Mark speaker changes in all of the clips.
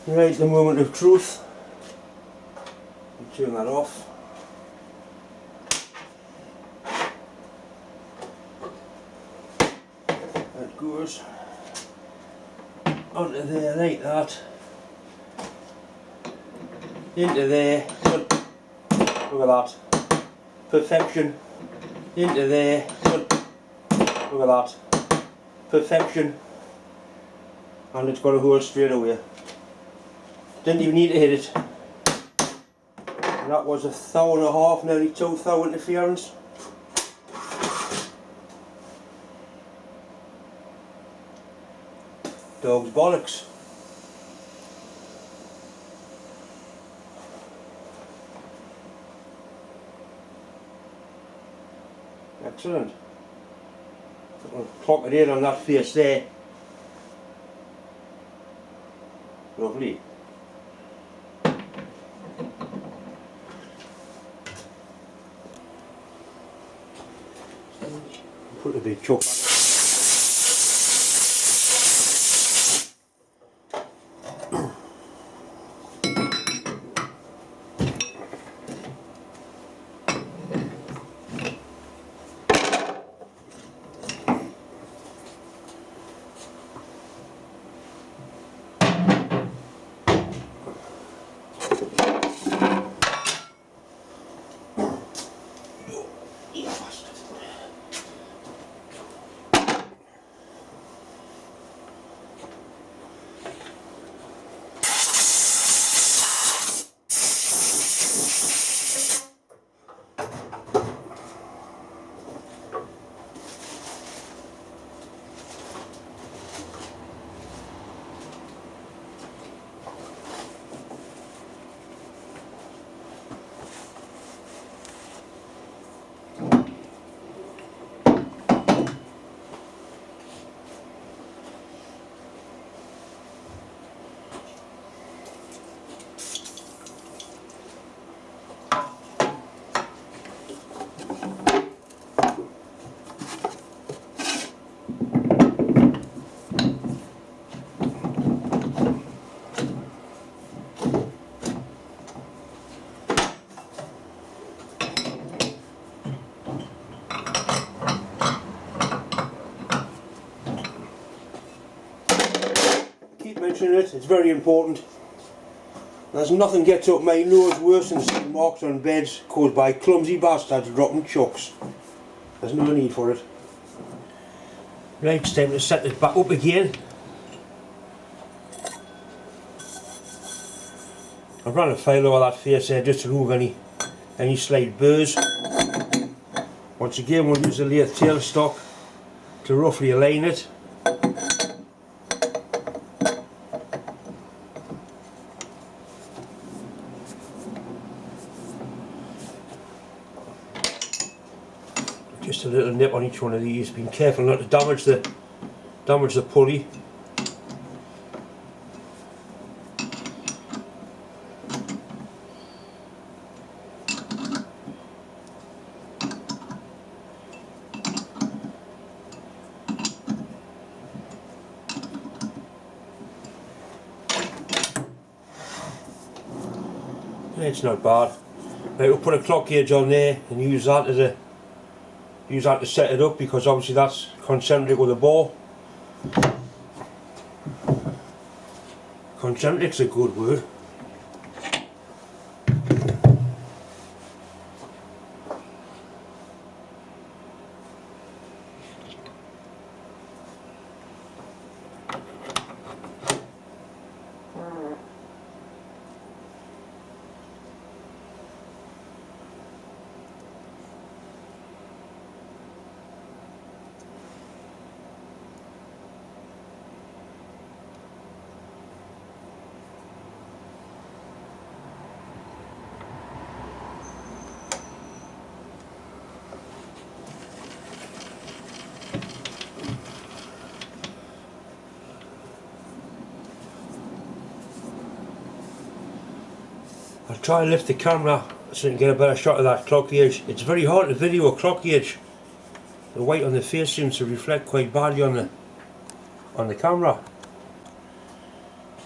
Speaker 1: Right, the moment of truth. Turn that off. That goes onto there like that. Into there. Look at that. Perfection. Into there. Look at that. Perfection. And it's got a hole straight away. Didn't even need to hit it. And that was 1.5 thou, nearly 2 thou interference. Dog's bollocks. Excellent. I'll clock it in on that face there. Lovely. Put a big chuck. Mention it, it's very important. There's nothing gets up my nose worse than seeing marks on beds caused by clumsy bastards dropping chucks. There's no need for it. Right, it's time to set it back up again. I've run a file over that face there just to remove any slight burrs. Once again we'll use the lathe tailstock to roughly align it. Just a little nip on each one of these, being careful not to damage the pulley. It's not bad. Right, we'll put a clock gauge on there and use that to set it up, because obviously that's concentric with a ball. Concentric's a good word. I'll try and lift the camera so you can get a better shot of that clock gauge. It's very hard to video a clock gauge. The white on the face seems to reflect quite badly on the camera.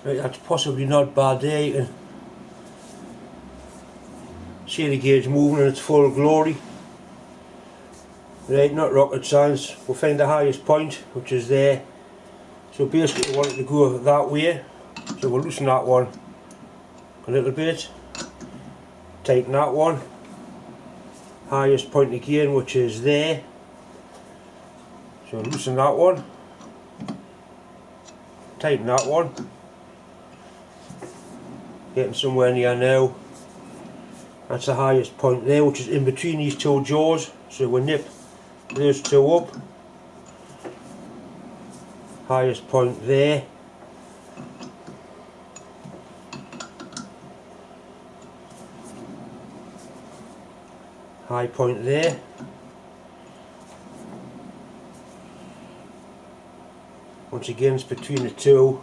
Speaker 1: Right, that's possibly not bad there. You can see the gauge moving in its full glory. Right, not rocket science. We'll find the highest point, which is there. So basically we want it to go that way. So we'll loosen that one a little bit. Tighten that one. Highest point again, which is there. So loosen that one. Tighten that one. Getting somewhere near now. That's the highest point there, which is in between these two jaws. So we'll nip those two up. Highest point there. High point there. Once again, it's between the two.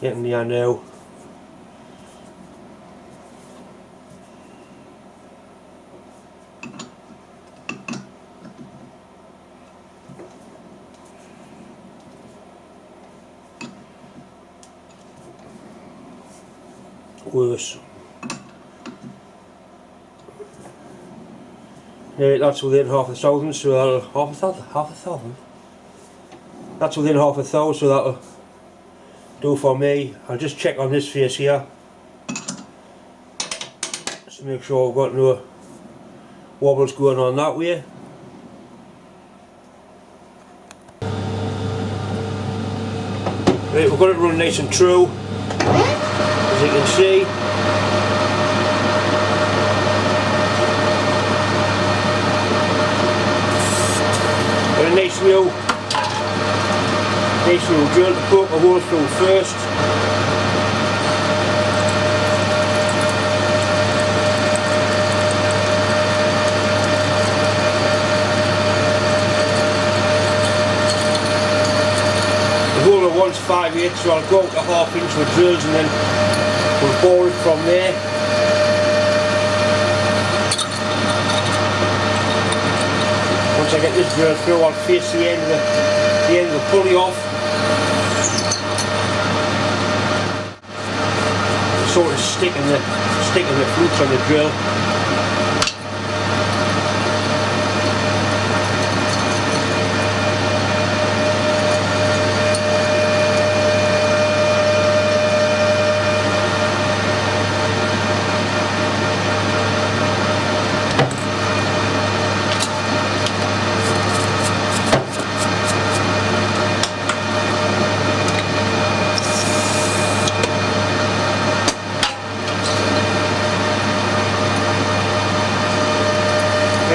Speaker 1: Getting near now. Worse. Yeah, that's within half a thousand, so that'll half a thousand. That's within half a thousand, so that'll do for me. I'll just check on this face here, just to make sure I've got no wobbles going on that way. Right, we've got it run nice and true, as you can see. Got a nice new drill to poke a hole through first. The hole I want's 5/8, so I'll go out to 1/2 inch with drills and then we'll bore it from there. Once I get this drill through, I'll face the end of the pulley off. Sort of sticking the flutes on the drill.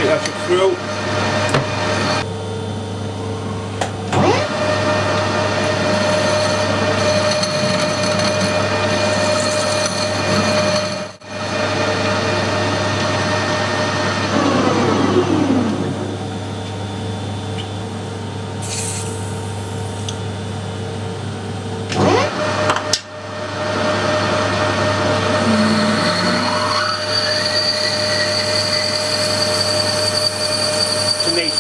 Speaker 1: That's it through.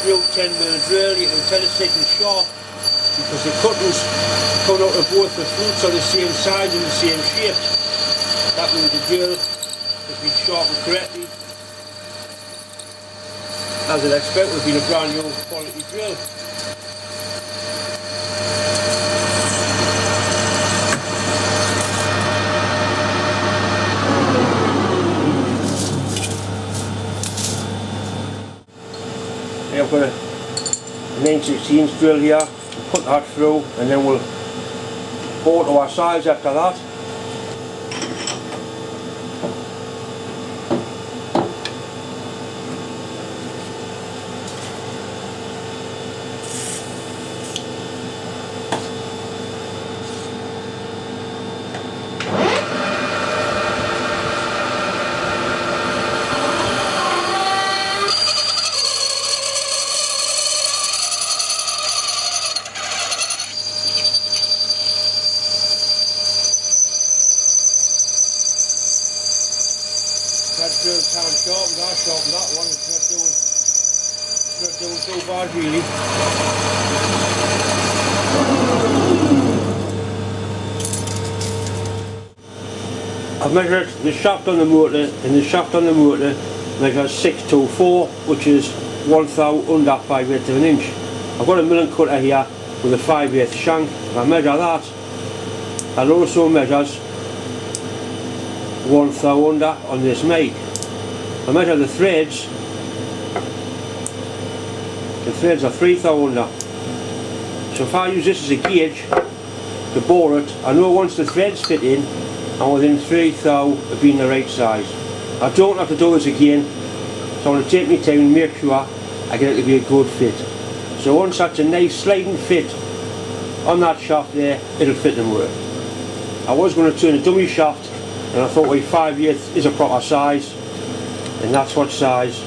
Speaker 1: Real 10mm drill. You can tell it's taking sharp because the cuttings come out of both the flutes are the same size and the same shape. That means the drill has been sharpened correctly, as I'd expect would be a brand new quality drill. I've got a 9/16 drill here, put that through and then we'll bore to our size after that. so bad really. I've measured the shaft on the motor, and the shaft on the motor measures 624, which is 1/1000 under 5/8 of an inch. I've got a milling cutter here with a 5/8 shank. If I measure that, that also measures 1/1000 under on this make. I measure the threads. The threads are 3/1000 under. So if I use this as a gauge to bore it, I know once the threads fit in, I'm within 3/1000 of being the right size. I don't have to do this again, so I'm going to take my time and make sure I get it to be a good fit. So once that's a nice sliding fit on that shaft there, it'll fit the motor. I was going to turn a dummy shaft, and I thought, well, 5/8 is a proper size, and that's what size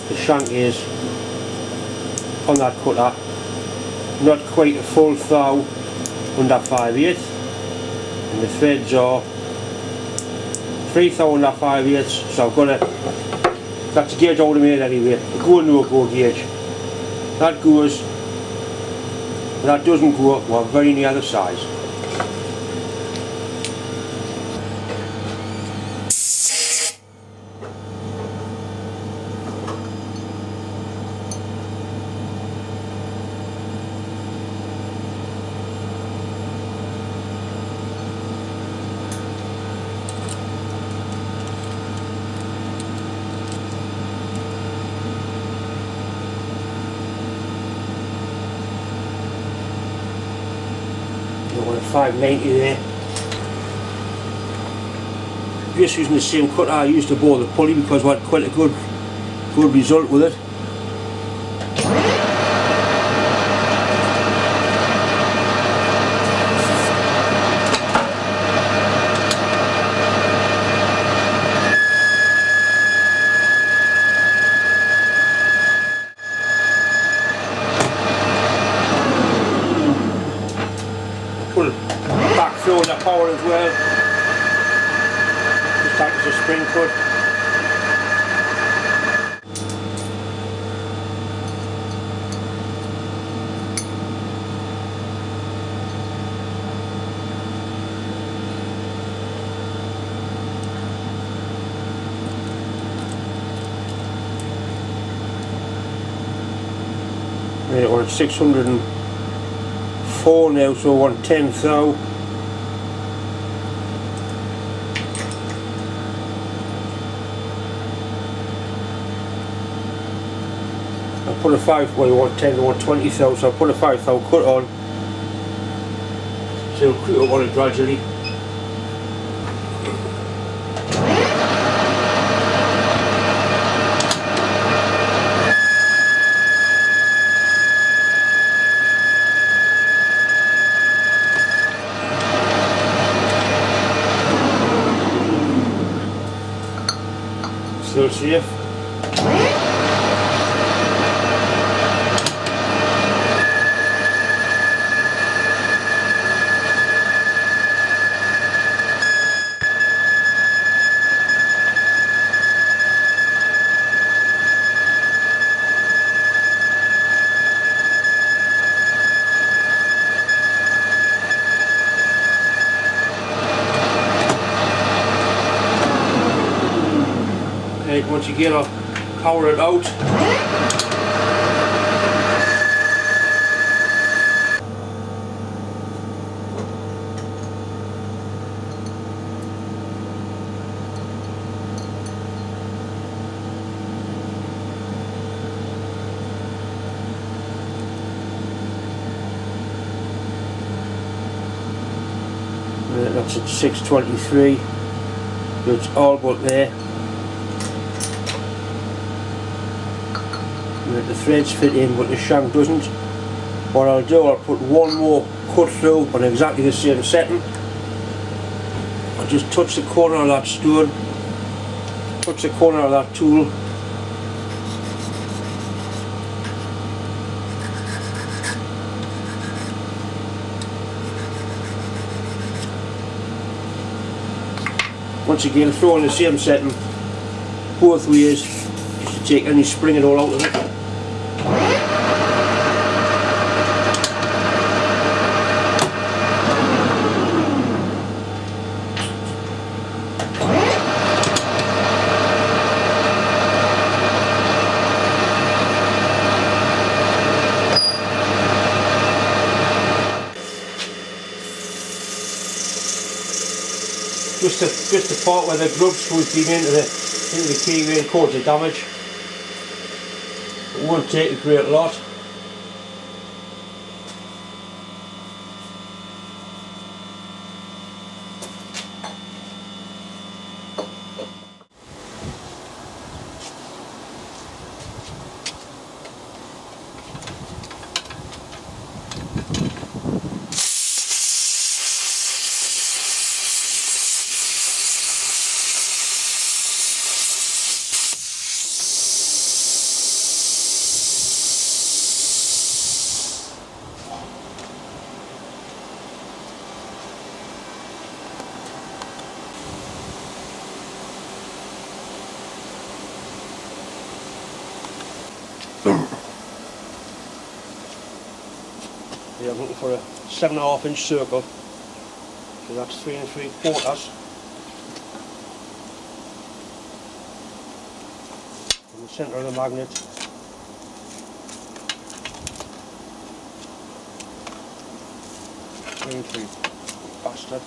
Speaker 1: the shank is on that cutter. Not quite a full thou under 5/8, and the threads are 3/1000 under 5/8, so I've got to, that's a gauge I would have made anyway, a go and no go gauge. That goes, that doesn't go, well, very near the size. Got a 590 there. Just using the same cutter I used to bore the pulley because we had quite a good result with it. Put back through the power as well. Just act as a spring cut. Right, we're at 604 now, so 1/10 thou. I put a 110 to 120 thou, so I put a 5 thou cut on. So it'll creep up on it gradually. Still safe. Okay, once again I'll power it out. That's at 623, so it's all but there. The threads fit in but the shank doesn't. What I'll do, I'll put one more cut through on exactly the same setting. I'll just touch the corner of that stone, touch the corner of that tool. Once again, throw in the same setting both ways, just to take any spring and all out of it. just the part where the grub screw's been into the key ring caused the damage. It won't take a great lot. Yeah, I'm looking for a 7.5 inch circle, so that's 3 3/4 in the centre of the magnet. Bastard.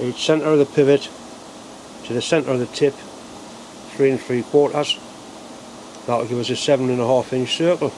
Speaker 1: Each centre of the pivot to the centre of the tip, 3 3/4. That will give us a 7.5 inch circle.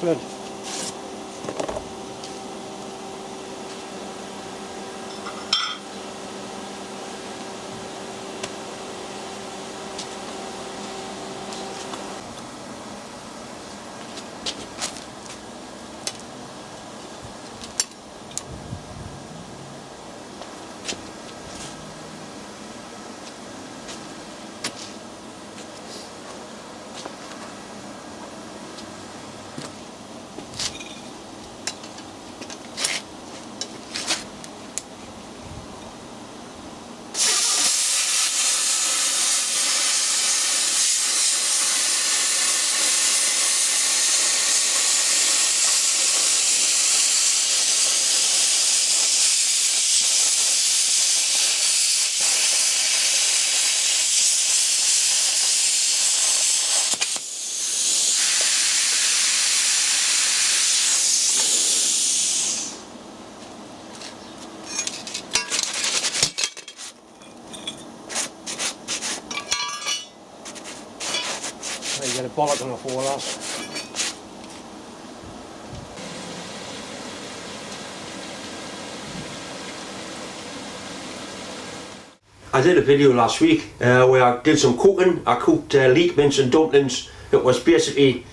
Speaker 1: Excellent. You get a bollock on the floor, lads. I did a video last week where I did some cooking. I cooked leek mince and dumplings. It was basically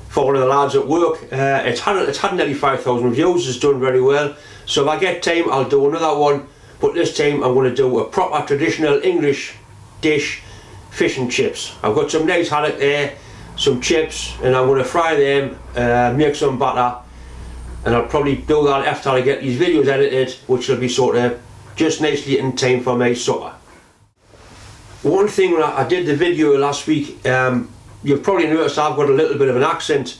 Speaker 1: for one of the lads at work. It's had nearly 5,000 views. It's done very well. So if I get time, I'll do another one. But this time I'm going to do a proper traditional English dish, fish and chips. I've got some nice haddock there, some chips, and I'm going to fry them, make some batter, and I'll probably do that after I get these videos edited, which will be sort of just nicely in time for my supper. One thing when I did the video last week, you've probably noticed I've got a little bit of an accent,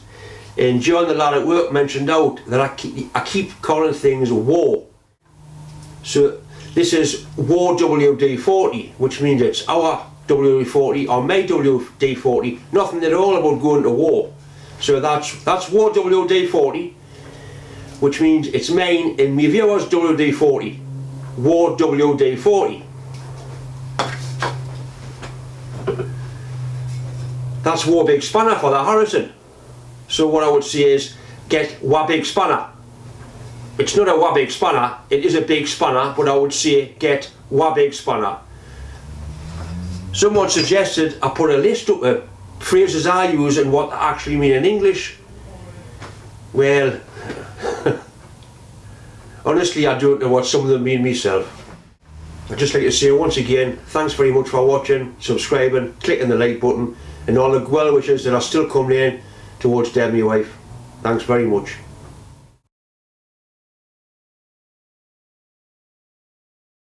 Speaker 1: and John the lad at work mentioned out that I keep calling things war. So this is war WD-40, which means it's our WD-40 or my WD-40, nothing at all about going to war. So that's war WD-40, which means it's mine and my viewers WD-40. War WD-40. That's war big spanner for that Harrison. So what I would say is get wa big spanner. It's not a wa big spanner, it is a big spanner, but I would say get wa big spanner. Someone suggested I put a list up of phrases I use and what they actually mean in English. Well, honestly I don't know what some of them mean myself. I'd just like to say once again, thanks very much for watching, subscribing, clicking the like button, and all the well wishes that are still coming in towards Deb, my wife. Thanks very much.